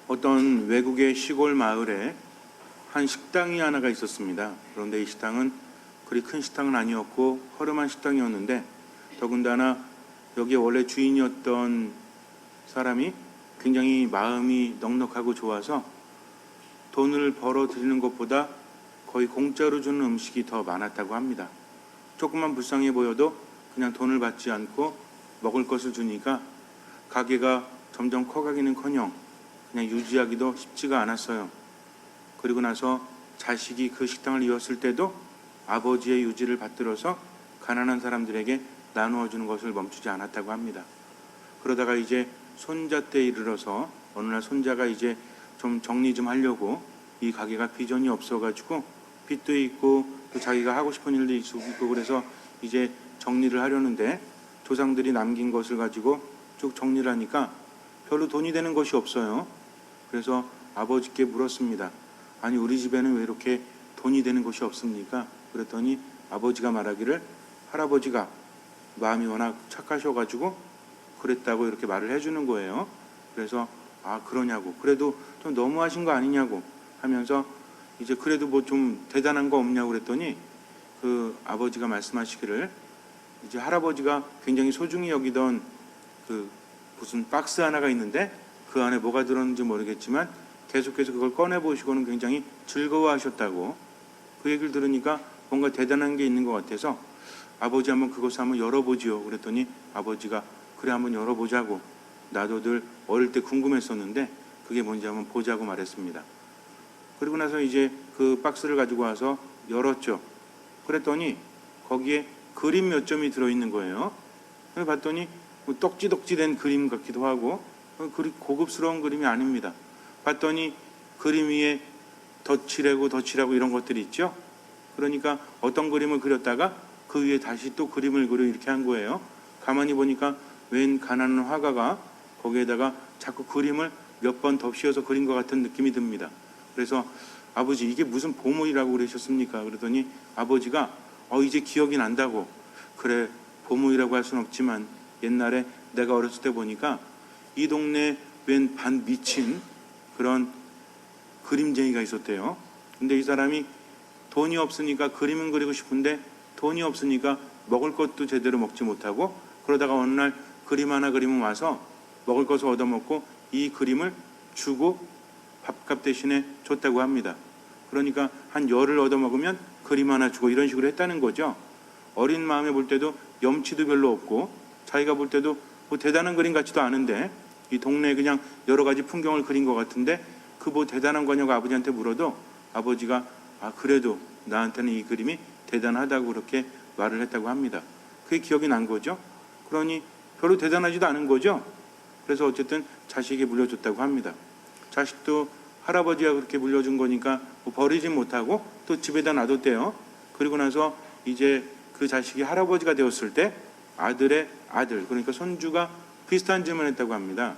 어떤 외국의 시골 마을에 한 식당이 하나가 있었습니다. 그런데 이 식당은 그리 큰 식당은 아니었고 허름한 식당이었는데, 더군다나 여기에 원래 주인이었던 사람이 굉장히 마음이 넉넉하고 좋아서 돈을 벌어 들이는 것보다 거의 공짜로 주는 음식이 더 많았다고 합니다. 조금만 불쌍해 보여도 그냥 돈을 받지 않고 먹을 것을 주니까 가게가 점점 커가기는커녕 그냥 유지하기도 쉽지가 않았어요. 그리고 나서 자식이 그 식당을 이었을 때도 아버지의 유지를 받들어서 가난한 사람들에게 나누어 주는 것을 멈추지 않았다고 합니다. 그러다가 이제 손자 때 이르러서 어느 날 손자가 이제 좀 정리 좀 하려고, 이 가게가 비전이 없어가지고 빚도 있고 또 자기가 하고 싶은 일도 있고 그래서 이제 정리를 하려는데, 조상들이 남긴 것을 가지고 쭉 정리를 하니까 별로 돈이 되는 것이 없어요. 그래서 아버지께 물었습니다. 아니, 우리 집에는 왜 이렇게 돈이 되는 것이 없습니까? 그랬더니 아버지가 말하기를 할아버지가 마음이 워낙 착하셔가지고 그랬다고 이렇게 말을 해주는 거예요. 그래서 아, 그러냐고, 그래도 좀 너무하신 거 아니냐고 하면서 이제 그래도 뭐 좀 대단한 거 없냐고 그랬더니 그 아버지가 말씀하시기를, 이제 할아버지가 굉장히 소중히 여기던 그 무슨 박스 하나가 있는데 그 안에 뭐가 들었는지 모르겠지만 계속해서 그걸 꺼내보시고는 굉장히 즐거워하셨다고. 그 얘기를 들으니까 뭔가 대단한 게 있는 것 같아서 아버지 한번 그것을 한번 열어보지요. 그랬더니 아버지가 그래 한번 열어보자고, 나도 늘 어릴 때 궁금했었는데 그게 뭔지 한번 보자고 말했습니다. 그리고 나서 이제 그 박스를 가지고 와서 열었죠. 그랬더니 거기에 그림 몇 점이 들어있는 거예요. 봤더니 뭐 떡지덕지 된 그림 같기도 하고 그리 고급스러운 그림이 아닙니다. 봤더니 그림 위에 덧칠하고 이런 것들이 있죠. 그러니까 어떤 그림을 그렸다가 그 위에 다시 또 그림을 그려 이렇게 한 거예요. 가만히 보니까 웬 가난한 화가가 거기에다가 자꾸 그림을 몇 번 덧씌워서 그린 것 같은 느낌이 듭니다. 그래서 아버지, 이게 무슨 보물이라고 그러셨습니까? 그랬더니 아버지가 이제 기억이 난다고. 그래, 보물이라고 할 수는 없지만 옛날에 내가 어렸을 때 보니까 이 동네에 웬 반 미친 그런 그림쟁이가 있었대요. 근데 이 사람이 돈이 없으니까 그림은 그리고 싶은데 돈이 없으니까 먹을 것도 제대로 먹지 못하고, 그러다가 어느 날 그림 하나 그리면 와서 먹을 것을 얻어먹고 이 그림을 주고 밥값 대신에 줬다고 합니다. 그러니까 한 열을 얻어먹으면 그림 하나 주고 이런 식으로 했다는 거죠. 어린 마음에 볼 때도 염치도 별로 없고 자기가 볼 때도 뭐 대단한 그림 같지도 않은데 이 동네에 그냥 여러 가지 풍경을 그린 것 같은데 그 뭐 대단한 거냐고 아버지한테 물어도 아버지가 그래도 나한테는 이 그림이 대단하다고 그렇게 말을 했다고 합니다. 그게 기억이 난 거죠. 그러니 별로 대단하지도 않은 거죠. 그래서 어쨌든 자식에게 물려줬다고 합니다. 자식도 할아버지가 그렇게 물려준 거니까 뭐 버리지 못하고 또 집에다 놔뒀대요. 그리고 나서 이제 그 자식이 할아버지가 되었을 때 아들의 아들, 그러니까 손주가 비슷한 질문을 했다고 합니다.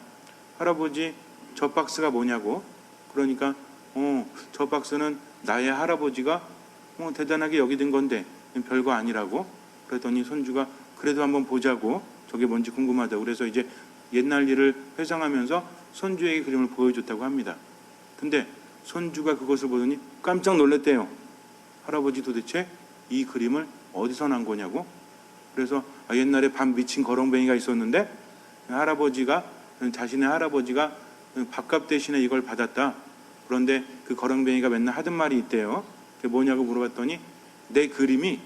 할아버지, 저 박스가 뭐냐고. 그러니까 저 박스는 나의 할아버지가 대단하게 여기던 건데 별거 아니라고. 그랬더니 손주가 그래도 한번 보자고, 저게 뭔지 궁금하다고. 그래서 이제 옛날 일을 회상하면서 손주에게 그림을 보여줬다고 합니다. 근데 손주가 그것을 보더니 깜짝 놀랐대요. 할아버지, 도대체 이 그림을 어디서 난 거냐고. 그래서 옛날에 반 미친 거렁뱅이가 있었는데 자신의 할아버지가 밥값 대신에 이걸 받았다. 그런데 그 거렁뱅이가 맨날 하던 말이 있대요. 그게 뭐냐고 물어봤더니 내 그림이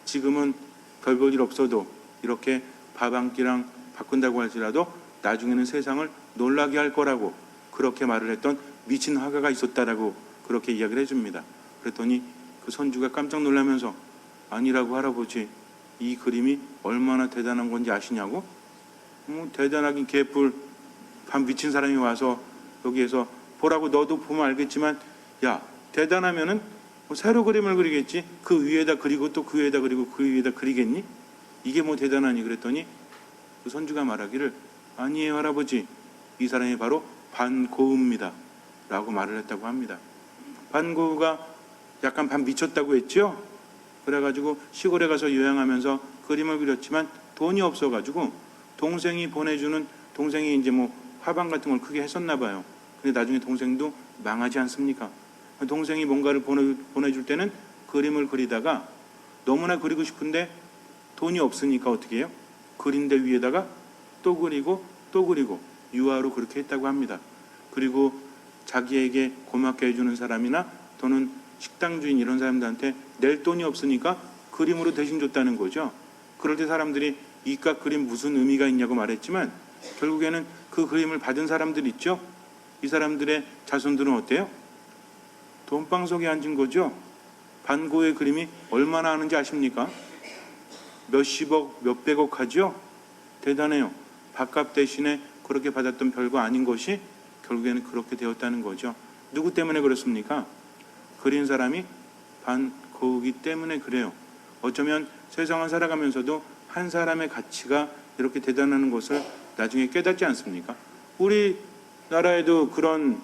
지금은 별 볼 일 없어도 이렇게 밥 한 끼랑 바꾼다고 할지라도 나중에는 세상을 놀라게 할 거라고 그렇게 말을 했던 미친 화가가 있었다라고 그렇게 이야기를 해줍니다. 그랬더니 그 손주가 깜짝 놀라면서 아니라고 할아버지, 이 그림이 얼마나 대단한 건지 아시냐고. 대단하긴 개뿔, 반 미친 사람이 와서 여기에서 보라고. 너도 보면 알겠지만 야, 대단하면은 뭐 새로 그림을 그리겠지. 그 위에다 그리고 또 그 위에다 그리고 그 위에다 그리겠니? 이게 뭐 대단하니? 그랬더니 그 손주가 말하기를 아니에요 할아버지, 이 사람이 바로 반고흐입니다 라고 말을 했다고 합니다. 반고흐가 약간 반 미쳤다고 했죠. 그래가지고 시골에 가서 요양하면서 그림을 그렸지만 돈이 없어가지고 동생이 이제 뭐 화방 같은 걸 크게 했었나 봐요. 근데 나중에 동생도 망하지 않습니까? 동생이 뭔가를 보내줄 때는 그림을 그리다가 너무나 그리고 싶은데 돈이 없으니까 어떻게 해요? 그린 데 위에다가 또 그리고 또 그리고 유화로 그렇게 했다고 합니다. 그리고 자기에게 고맙게 해주는 사람이나 또는 식당 주인 이런 사람들한테 낼 돈이 없으니까 그림으로 대신 줬다는 거죠. 그럴 때 사람들이 이깟 그림 무슨 의미가 있냐고 말했지만 결국에는 그 그림을 받은 사람들 있죠. 이 사람들의 자손들은 어때요? 돈방 속에 앉은 거죠. 반고의 그림이 얼마나 하는지 아십니까? 몇십억, 몇백억 하죠. 대단해요. 밥값 대신에 그렇게 받았던 별거 아닌 것이 결국에는 그렇게 되었다는 거죠. 누구 때문에 그렇습니까? 그린 사람이 반고이기 때문에 그래요. 어쩌면 세상을 살아가면서도 한 사람의 가치가 이렇게 대단한 것을 나중에 깨닫지 않습니까? 우리나라에도 그런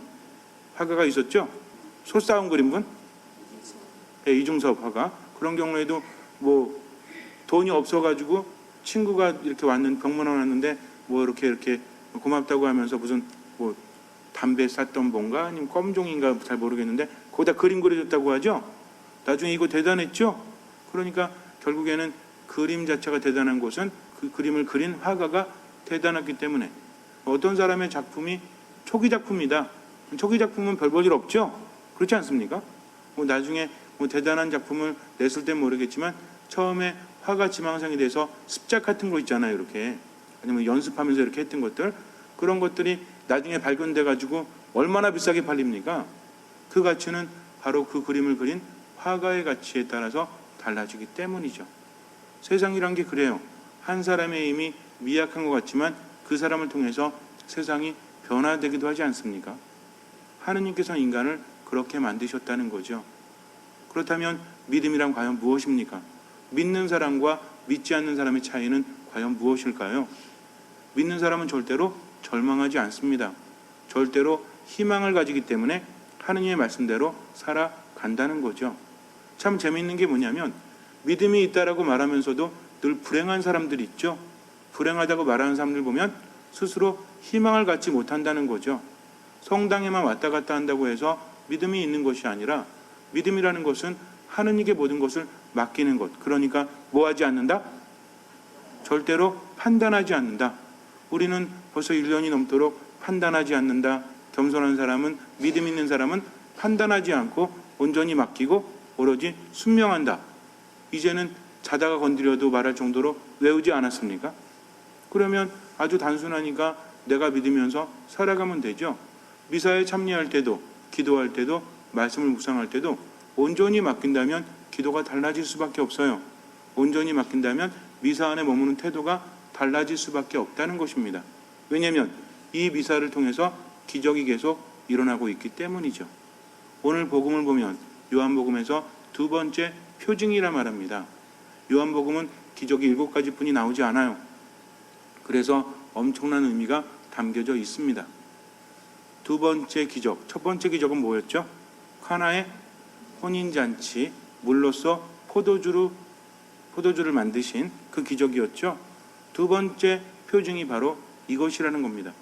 화가가 있었죠. 소싸움 그린 분? 네, 이중섭 화가. 그런 경우에도 뭐 돈이 없어가지고 친구가 이렇게 병문안 왔는데 뭐 이렇게 고맙다고 하면서 무슨 뭐 담배 쌌던 뭔가 아니면 껌종인가 잘 모르겠는데 거기다 그림 그려줬다고 하죠. 나중에 이거 대단했죠. 그러니까 결국에는 그림 자체가 대단한 것은 그 그림을 그린 화가가 대단했기 때문에 어떤 사람의 작품이 초기 작품이다. 초기 작품은 별 볼 일 없죠. 그렇지 않습니까? 뭐 나중에 뭐 대단한 작품을 냈을 땐 모르겠지만 처음에 화가 지망생이 돼서 습작 같은 거 있잖아요. 이렇게 아니면 연습하면서 이렇게 했던 것들 그런 것들이 나중에 발견돼 가지고 얼마나 비싸게 팔립니까? 그 가치는 바로 그 그림을 그린 화가의 가치에 따라서 달라지기 때문이죠. 세상이란 게 그래요. 한 사람의 힘이 미약한 것 같지만 그 사람을 통해서 세상이 변화되기도 하지 않습니까? 하느님께서 인간을 그렇게 만드셨다는 거죠. 그렇다면 믿음이란 과연 무엇입니까? 믿는 사람과 믿지 않는 사람의 차이는 과연 무엇일까요? 믿는 사람은 절대로 절망하지 않습니다. 절대로 희망을 가지기 때문에 하느님의 말씀대로 살아간다는 거죠. 참 재미있는 게 뭐냐면 믿음이 있다라고 말하면서도 늘 불행한 사람들이 있죠. 불행하다고 말하는 사람들 보면 스스로 희망을 갖지 못한다는 거죠. 성당에만 왔다 갔다 한다고 해서 믿음이 있는 것이 아니라 믿음이라는 것은 하느님께 모든 것을 맡기는 것. 그러니까 뭐 하지 않는다? 절대로 판단하지 않는다. 우리는 벌써 1년이 넘도록 판단하지 않는다. 겸손한 사람은, 믿음 있는 사람은 판단하지 않고 온전히 맡기고 오로지 순명한다. 이제는 자다가 건드려도 말할 정도로 외우지 않았습니까? 그러면 아주 단순하니까 내가 믿으면서 살아가면 되죠. 미사에 참여할 때도, 기도할 때도, 말씀을 묵상할 때도 온전히 맡긴다면 기도가 달라질 수밖에 없어요. 온전히 맡긴다면 미사 안에 머무는 태도가 달라질 수밖에 없다는 것입니다. 왜냐하면 이 미사를 통해서 기적이 계속 일어나고 있기 때문이죠. 오늘 복음을 보면 요한복음에서 두 번째 표징이라 말합니다. 요한복음은 기적이 7가지 뿐이 나오지 않아요. 그래서 엄청난 의미가 담겨져 있습니다. 두 번째 기적, 첫 번째 기적은 뭐였죠? 카나의 혼인잔치, 물로써 포도주를 만드신 그 기적이었죠. 두 번째 표징이 바로 이것이라는 겁니다.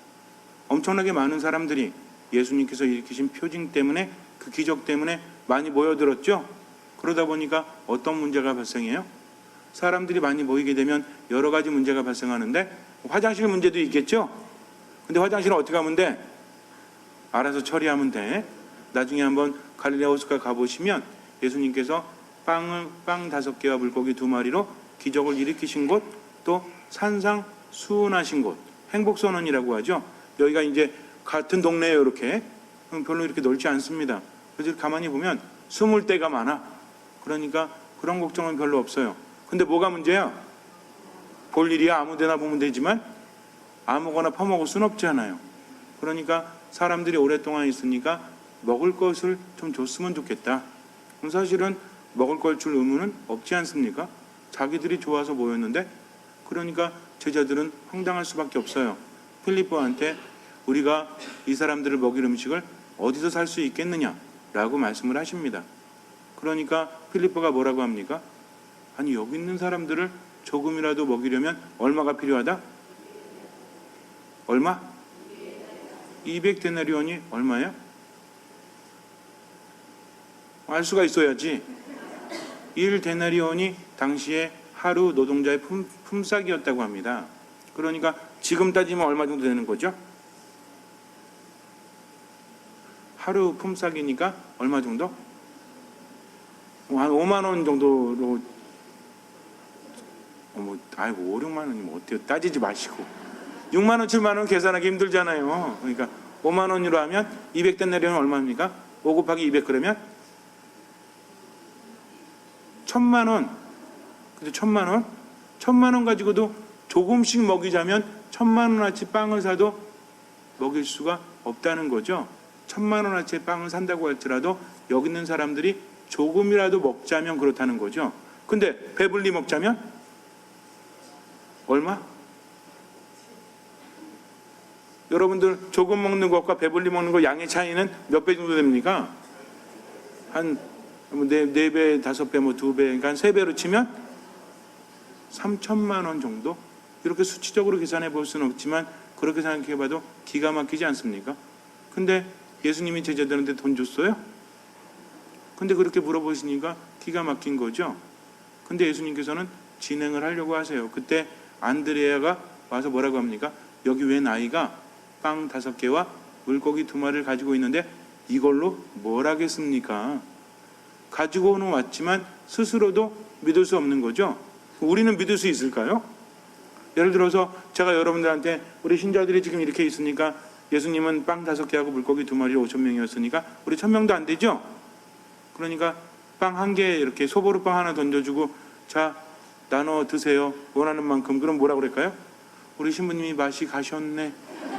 엄청나게 많은 사람들이 예수님께서 일으키신 표징 때문에 그 기적 때문에 많이 모여들었죠. 그러다 보니까 어떤 문제가 발생해요? 사람들이 많이 모이게 되면 여러 가지 문제가 발생하는데 화장실 문제도 있겠죠. 근데 화장실은 어떻게 하면 돼? 알아서 처리하면 돼. 나중에 한번 갈릴레아 호숫가 가보시면 예수님께서 빵 5개와 물고기 2마리로 기적을 일으키신 곳, 또 산상 수훈하신 곳, 행복선언이라고 하죠. 여기가 이제 같은 동네예요. 이렇게 별로 이렇게 넓지 않습니다. 그래서 가만히 보면 숨을 데가 많아. 그러니까 그런 걱정은 별로 없어요. 근데 뭐가 문제야? 볼 일이야. 아무 데나 보면 되지만 아무거나 퍼먹을 수는 없잖아요. 그러니까 사람들이 오랫동안 있으니까 먹을 것을 좀 줬으면 좋겠다. 사실은 먹을 걸 줄 의무는 없지 않습니까? 자기들이 좋아서 모였는데, 그러니까 제자들은 황당할 수밖에 없어요. 필리포한테 우리가 이 사람들을 먹일 음식을 어디서 살 수 있겠느냐라고 말씀을 하십니다. 그러니까 필리포가 뭐라고 합니까? 아니, 여기 있는 사람들을 조금이라도 먹이려면 얼마가 필요하다? 얼마? 200데나리온이 얼마예요? 알 수가 있어야지. 1데나리온이 당시에 하루 노동자의 품삯이었다고 합니다. 그러니까 지금 따지면 얼마 정도 되는 거죠? 하루 품삯이니까 얼마 정도? 한 5만 원 정도로, 아이고 5, 6만 원이면 어때요? 따지지 마시고 6만 원, 7만 원 계산하기 힘들잖아요. 그러니까 5만 원으로 하면 200데나리온은 얼마입니까? 5 곱하기 200 그러면 1,000만 원. 근데 1,000만 원? 1,000만 원 가지고도 조금씩 먹이자면 1,000만 원어치 빵을 사도 먹일 수가 없다는 거죠. 1,000만 원어치의 빵을 산다고 할지라도 여기 있는 사람들이 조금이라도 먹자면 그렇다는 거죠. 근데 배불리 먹자면 얼마? 여러분들 조금 먹는 것과 배불리 먹는 것 양의 차이는 몇 배 정도 됩니까? 한 4배, 5배, 2배, 그러니까 한 3배로 치면 3천만 원 정도? 이렇게 수치적으로 계산해 볼 수는 없지만 그렇게 생각해 봐도 기가 막히지 않습니까? 근데 예수님이 제자들한테 돈 줬어요? 근데 그렇게 물어보시니까 기가 막힌 거죠. 근데 예수님께서는 진행을 하려고 하세요. 그때 안드레아가 와서 뭐라고 합니까? 여기 웬 아이가 빵 5개와 물고기 2마리를 가지고 있는데 이걸로 뭘 하겠습니까? 가지고는 왔지만 스스로도 믿을 수 없는 거죠. 우리는 믿을 수 있을까요? 예를 들어서 제가 여러분들한테 우리 신자들이 지금 이렇게 있으니까 예수님은 빵 5개하고 물고기 2마리 5,000명이었으니까 우리 1,000명도 안 되죠? 그러니까 빵 1개 이렇게 소보루 빵 하나 던져주고 자 나눠 드세요. 원하는 만큼. 그럼 뭐라고 그럴까요? 우리 신부님이 맛이 가셨네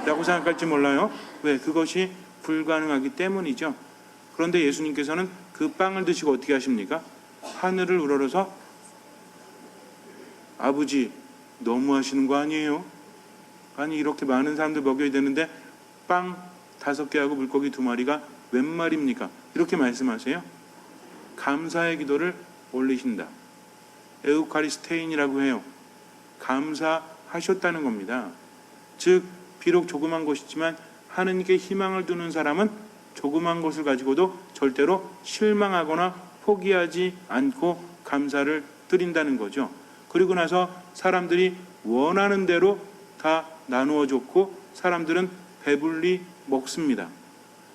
라고 생각할지 몰라요. 왜? 그것이 불가능하기 때문이죠. 그런데 예수님께서는 그 빵을 드시고 어떻게 하십니까? 하늘을 우러러서 아버지 너무 하시는 거 아니에요? 아니 이렇게 많은 사람들 먹여야 되는데 빵 5개하고 물고기 2마리가 웬 말입니까? 이렇게 말씀하세요. 감사의 기도를 올리신다. 에우카리스테인이라고 해요. 감사하셨다는 겁니다. 즉 비록 조그만 것이지만 하느님께 희망을 두는 사람은 조그만 것을 가지고도 절대로 실망하거나 포기하지 않고 감사를 드린다는 거죠. 그리고 나서 사람들이 원하는 대로 다 나누어 줬고 사람들은 배불리 먹습니다.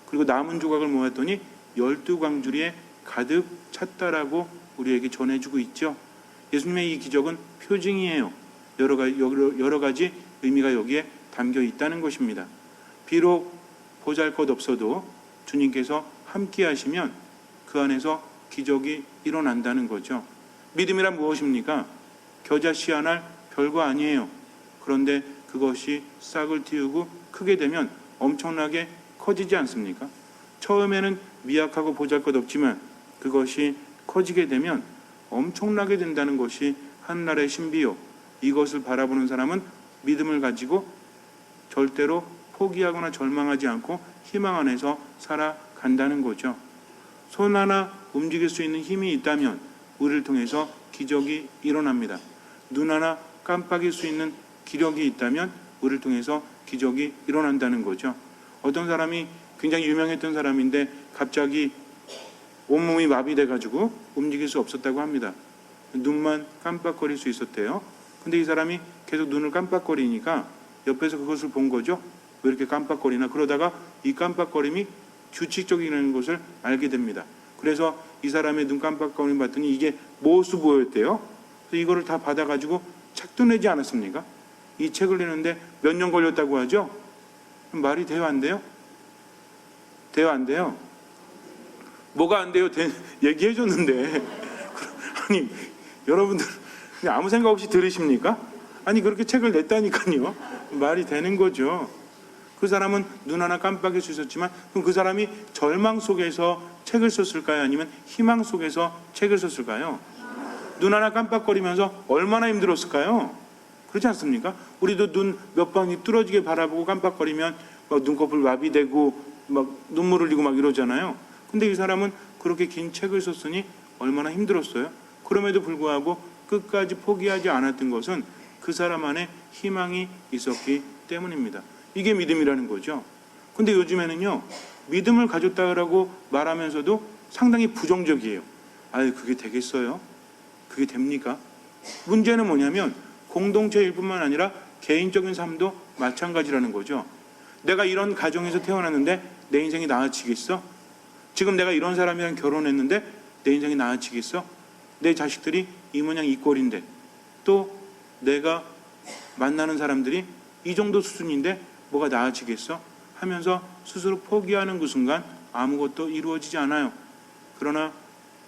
그리고 남은 조각을 모았더니 12광주리에 가득 찼다라고 우리에게 전해주고 있죠. 예수님의 이 기적은 표징이에요. 여러 가지 의미가 여기에 담겨 있다는 것입니다. 비록 보잘것없어도 주님께서 함께 하시면 그 안에서 기적이 일어난다는 거죠. 믿음이란 무엇입니까? 겨자씨 한 알 별거 아니에요. 그런데 그것이 싹을 틔우고 크게 되면 엄청나게 커지지 않습니까? 처음에는 미약하고 보잘것없지만 그것이 커지게 되면 엄청나게 된다는 것이 하늘나라의 신비요. 이것을 바라보는 사람은 믿음을 가지고 절대로 포기하거나 절망하지 않고 희망 안에서 살아간다는 거죠. 손 하나 움직일 수 있는 힘이 있다면 우리를 통해서 기적이 일어납니다. 눈 하나 깜빡일 수 있는 기력이 있다면 우리를 통해서 기적이 일어난다는 거죠. 어떤 사람이 굉장히 유명했던 사람인데 갑자기 온몸이 마비돼가지고 움직일 수 없었다고 합니다. 눈만 깜빡거릴 수 있었대요. 근데 이 사람이 계속 눈을 깜빡거리니까 옆에서 그것을 본 거죠. 왜 이렇게 깜빡거리나. 그러다가 이 깜빡거림이 규칙적이라는 것을 알게 됩니다. 그래서 이 사람의 눈 깜빡거림 봤더니 이게 모수보였대요. 그래서 이거를 다 받아가지고 책도 내지 않았습니까? 이 책을 내는데 몇 년 걸렸다고 하죠? 말이 돼요, 안 돼요? 돼요, 안 돼요? 뭐가 안 돼요? 얘기해 줬는데. 아니, 여러분들 아무 생각 없이 들으십니까? 아니, 그렇게 책을 냈다니까요. 말이 되는 거죠. 그 사람은 눈 하나 깜빡일 수 있었지만 그럼 그 사람이 절망 속에서 책을 썼을까요? 아니면 희망 속에서 책을 썼을까요? 눈 하나 깜빡거리면서 얼마나 힘들었을까요? 그렇지 않습니까? 우리도 눈 몇 방이 뚫어지게 바라보고 깜빡거리면 막 눈꺼풀 마비되고 막 눈물 흘리고 막 이러잖아요. 근데 이 사람은 그렇게 긴 책을 썼으니 얼마나 힘들었어요. 그럼에도 불구하고 끝까지 포기하지 않았던 것은 그 사람 안에 희망이 있었기 때문입니다. 이게 믿음이라는 거죠. 근데 요즘에는요, 믿음을 가졌다라고 말하면서도 상당히 부정적이에요. 아유, 그게 되겠어요? 그게 됩니까? 문제는 뭐냐면 공동체일 뿐만 아니라 개인적인 삶도 마찬가지라는 거죠. 내가 이런 가정에서 태어났는데 내 인생이 나아지겠어? 지금 내가 이런 사람이랑 결혼했는데 내 인생이 나아지겠어? 내 자식들이 이 모양 이 꼴인데, 또 내가 만나는 사람들이 이 정도 수준인데 뭐가 나아지겠어? 하면서 스스로 포기하는 그 순간 아무것도 이루어지지 않아요. 그러나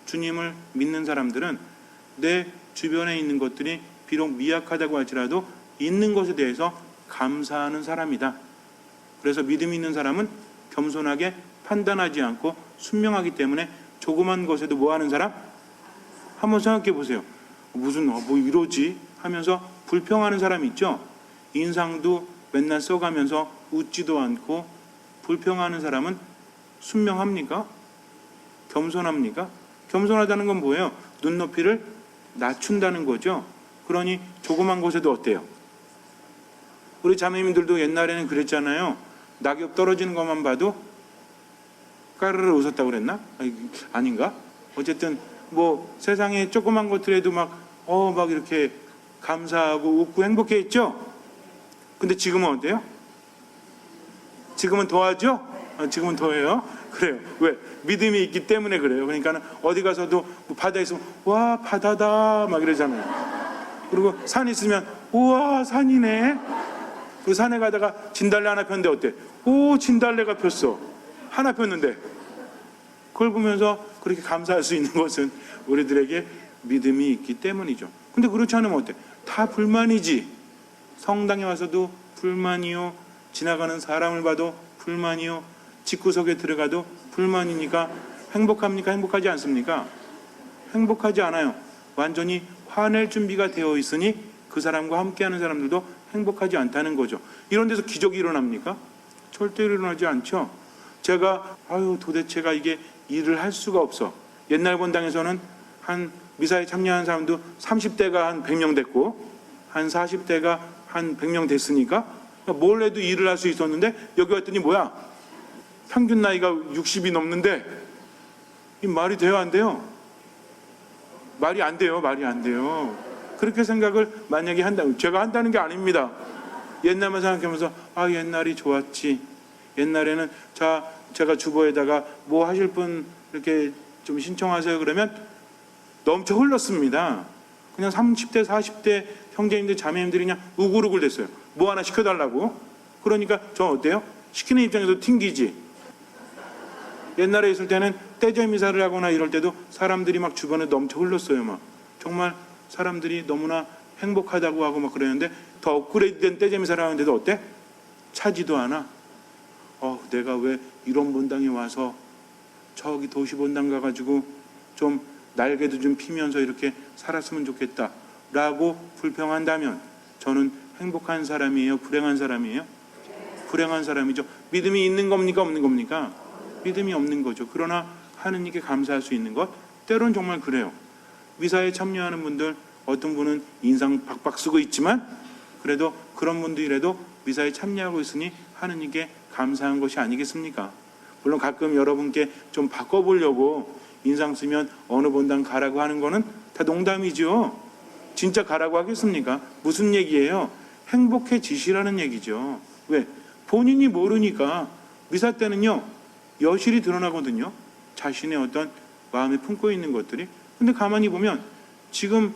주님을 믿는 사람들은 내 주변에 있는 것들이 비록 미약하다고 할지라도 있는 것에 대해서 감사하는 사람이다. 그래서 믿음이 있는 사람은 겸손하게 판단하지 않고 순명하기 때문에 조그만 것에도 뭐 하는 사람? 한번 생각해 보세요. 무슨 뭐 이러지? 하면서 불평하는 사람이 있죠. 인상도 맨날 써가면서 웃지도 않고 불평하는 사람은 순명합니까? 겸손합니까? 겸손하다는 건 뭐예요? 눈높이를 낮춘다는 거죠. 그러니 조그만 것에도 어때요? 우리 자매님들도 옛날에는 그랬잖아요. 낙엽 떨어지는 것만 봐도 까르르 웃었다고 그랬나? 아닌가? 어쨌든 뭐 세상에 조그만 것들에도 막 이렇게 감사하고 웃고 행복해했죠? 근데 지금은 어때요? 지금은 더하죠? 지금은 더해요? 그래요. 왜? 믿음이 있기 때문에 그래요. 그러니까 어디 가서도 뭐 바다에 있으면 와 바다다 막 이러잖아요. 그리고 산 있으면 우와 산이네. 그 산에 가다가 진달래 하나 폈는데 어때? 오 진달래가 폈어. 하나 폈는데. 그걸 보면서 그렇게 감사할 수 있는 것은 우리들에게 믿음이 있기 때문이죠. 근데 그렇지 않으면 어때? 다 불만이지. 성당에 와서도 불만이요. 지나가는 사람을 봐도 불만이요. 집구석에 들어가도 불만이니까 행복합니까? 행복하지 않습니까? 행복하지 않아요. 완전히 화낼 준비가 되어 있으니 그 사람과 함께하는 사람들도 행복하지 않다는 거죠. 이런 데서 기적이 일어납니까? 절대로 일어나지 않죠. 제가 도대체가 이게 일을 할 수가 없어. 옛날 본당에서는 한 미사에 참여한 사람도 30대가 한 100명 됐고 한 40대가 한 100명 됐으니까 뭘 해도 일을 할 수 있었는데 여기 왔더니 뭐야? 평균 나이가 60이 넘는데 이 말이 돼요? 안 돼요? 말이 안 돼요. 말이 안 돼요. 그렇게 생각을 만약에 한다면, 제가 한다는 게 아닙니다. 옛날만 생각하면서 옛날이 좋았지. 옛날에는 제가 주보에다가 뭐 하실 분 이렇게 좀 신청하세요 그러면 넘쳐 흘렀습니다. 그냥 30대 40대 형제님들 자매님들이 그냥 우글우글 됐어요. 뭐 하나 시켜달라고. 그러니까 저 어때요? 시키는 입장에서 튕기지. 옛날에 있을 때는 떼제 미사를 하거나 이럴 때도 사람들이 막 주변에 넘쳐 흘렀어요. 막 정말 사람들이 너무나 행복하다고 하고 막 그러는데 더 업그레이드된 떼제 미사를 하는데도 어때? 차지도 않아. 내가 왜 이런 본당에 와서 저기 도시 본당 가가지고 좀 날개도 좀 피면서 이렇게 살았으면 좋겠다 라고 불평한다면 저는 행복한 사람이에요? 불행한 사람이에요? 불행한 사람이죠. 믿음이 있는 겁니까? 없는 겁니까? 믿음이 없는 거죠. 그러나 하느님께 감사할 수 있는 것, 때로는 정말 그래요. 미사에 참여하는 분들, 어떤 분은 인상 박박 쓰고 있지만 그래도 그런 분들이라도 미사에 참여하고 있으니 하느님께 감사한 것이 아니겠습니까? 물론 가끔 여러분께 좀 바꿔보려고 인상 쓰면 어느 본당 가라고 하는 거는 다 농담이죠. 진짜 가라고 하겠습니까? 무슨 얘기예요? 행복해지시라는 얘기죠. 왜? 본인이 모르니까. 미사 때는요 여실히 드러나거든요. 자신의 어떤 마음에 품고 있는 것들이. 근데 가만히 보면 지금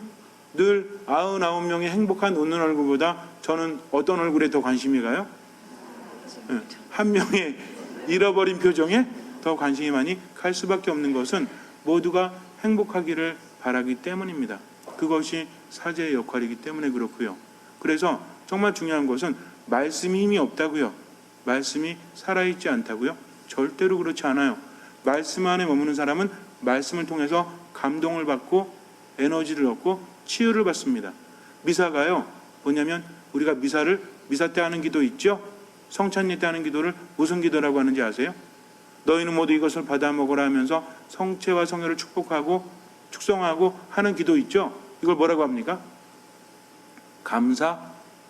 늘 99명의 행복한 웃는 얼굴보다 저는 어떤 얼굴에 더 관심이 가요? 한 명의 잃어버린 표정에 더 관심이 많이 갈 수밖에 없는 것은 모두가 행복하기를 바라기 때문입니다. 그것이 사제의 역할이기 때문에 그렇고요. 그래서 정말 중요한 것은 말씀이 힘이 없다고요. 말씀이 살아있지 않다고요. 절대로 그렇지 않아요. 말씀 안에 머무는 사람은 말씀을 통해서 감동을 받고 에너지를 얻고 치유를 받습니다. 미사가요 뭐냐면 우리가 미사 때 하는 기도 있죠? 성찬례 때 하는 기도를 무슨 기도라고 하는지 아세요? 너희는 모두 이것을 받아 먹으라 하면서 성체와 성혈을 축복하고 축성하고 하는 기도 있죠? 이걸 뭐라고 합니까? 감사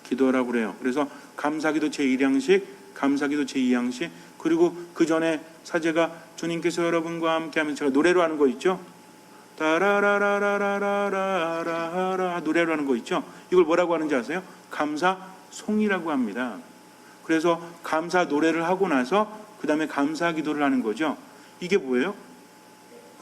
기도라고 그래요. 그래서 감사기도 제1양식, 감사기도 제2양식, 그리고 그 전에 사제가 주님께서 여러분과 함께 하면서 제가 노래로 하는 거 있죠? 따라라라라라라라 노래로 하는 거 있죠? 이걸 뭐라고 하는지 아세요? 감사송이라고 합니다. 그래서 감사 노래를 하고 나서 그 다음에 감사 기도를 하는 거죠. 이게 뭐예요?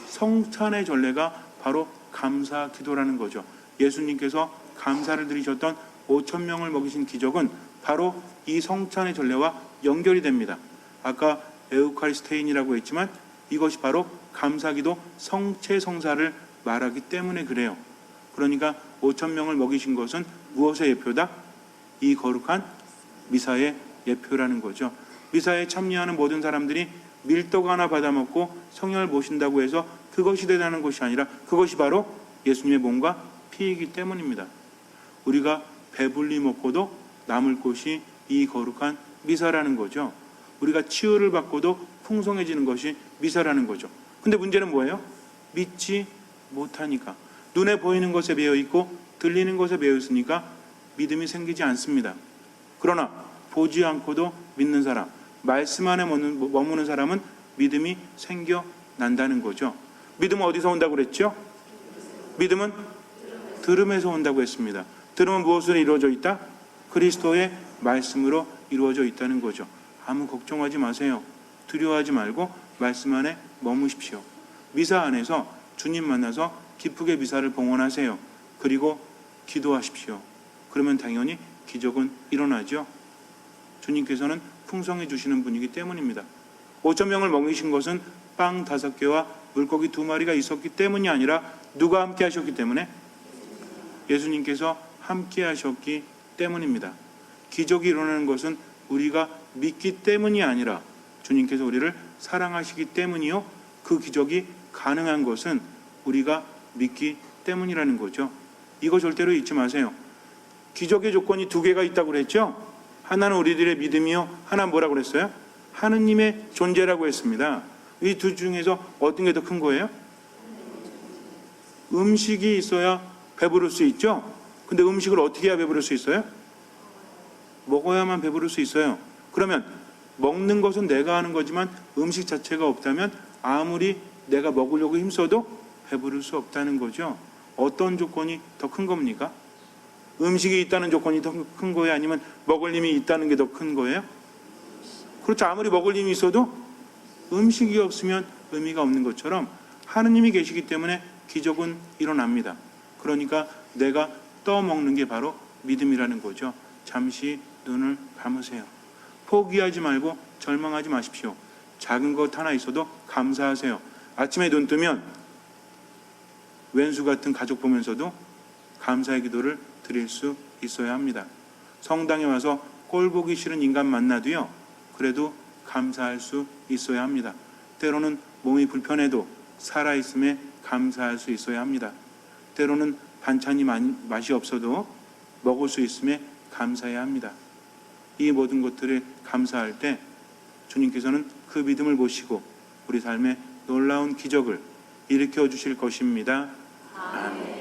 성찬의 전례가 바로 감사 기도라는 거죠. 예수님께서 감사를 드리셨던 5천 명을 먹이신 기적은 바로 이 성찬의 전례와 연결이 됩니다. 아까 에우카리스테인이라고 했지만 이것이 바로 감사기도 성체성사를 말하기 때문에 그래요. 그러니까 5천 명을 먹이신 것은 무엇의 예표다? 이 거룩한 미사의 예표라는 거죠. 미사에 참여하는 모든 사람들이 밀떡 하나 받아 먹고 성령을 모신다고 해서 그것이 대단한 것이 아니라 그것이 바로 예수님의 몸과 피이기 때문입니다. 우리가 배불리 먹고도 남을 곳이 이 거룩한 미사라는 거죠. 우리가 치유를 받고도 풍성해지는 것이 미사라는 거죠. 근데 문제는 뭐예요? 믿지 못하니까. 눈에 보이는 것에 매여 있고 들리는 것에 매여 있으니까 믿음이 생기지 않습니다. 그러나 보지 않고도 믿는 사람, 말씀 안에 머무는 사람은 믿음이 생겨난다는 거죠. 믿음은 어디서 온다고 그랬죠? 믿음은 들음에서 온다고 했습니다. 들음은 무엇으로 이루어져 있다? 그리스도의 말씀으로 이루어져 있다는 거죠. 아무 걱정하지 마세요. 두려워하지 말고 말씀 안에 머무십시오. 미사 안에서 주님 만나서 기쁘게 미사를 봉헌하세요. 그리고 기도하십시오. 그러면 당연히 기적은 일어나죠. 주님께서는 풍성해 주시는 분이기 때문입니다. 5천 명을 먹이신 것은 빵 5개와 물고기 2마리가 있었기 때문이 아니라 누가 함께 하셨기 때문에? 예수님께서 함께 하셨기 때문입니다. 기적이 일어나는 것은 우리가 믿기 때문이 아니라 주님께서 우리를 사랑하시기 때문이요. 그 기적이 가능한 것은 우리가 믿기 때문이라는 거죠. 이거 절대로 잊지 마세요. 기적의 조건이 2개가 있다고 그랬죠. 하나는 우리들의 믿음이요. 하나는 뭐라고 그랬어요? 하느님의 존재라고 했습니다. 이 두 중에서 어떤 게 더 큰 거예요? 음식이 있어야 배부를 수 있죠. 근데 음식을 어떻게 해야 배부를 수 있어요? 먹어야만 배부를 수 있어요. 그러면 먹는 것은 내가 하는 거지만 음식 자체가 없다면 아무리 내가 먹으려고 힘써도 배부를 수 없다는 거죠. 어떤 조건이 더 큰 겁니까? 음식이 있다는 조건이 더 큰 거예요? 아니면 먹을 힘이 있다는 게 더 큰 거예요? 그렇죠. 아무리 먹을 힘이 있어도 음식이 없으면 의미가 없는 것처럼 하느님이 계시기 때문에 기적은 일어납니다. 그러니까 내가 떠먹는 게 바로 믿음이라는 거죠. 잠시 눈을 감으세요. 포기하지 말고 절망하지 마십시오. 작은 것 하나 있어도 감사하세요. 아침에 눈 뜨면 왼수 같은 가족 보면서도 감사의 기도를 드릴 수 있어야 합니다. 성당에 와서 꼴 보기 싫은 인간 만나도요, 그래도 감사할 수 있어야 합니다. 때로는 몸이 불편해도 살아있음에 감사할 수 있어야 합니다. 때로는 반찬이 맛이 없어도 먹을 수 있음에 감사해야 합니다. 이 모든 것들을 감사할 때 주님께서는 그 믿음을 보시고 우리 삶에 놀라운 기적을 일으켜 주실 것입니다. 아멘.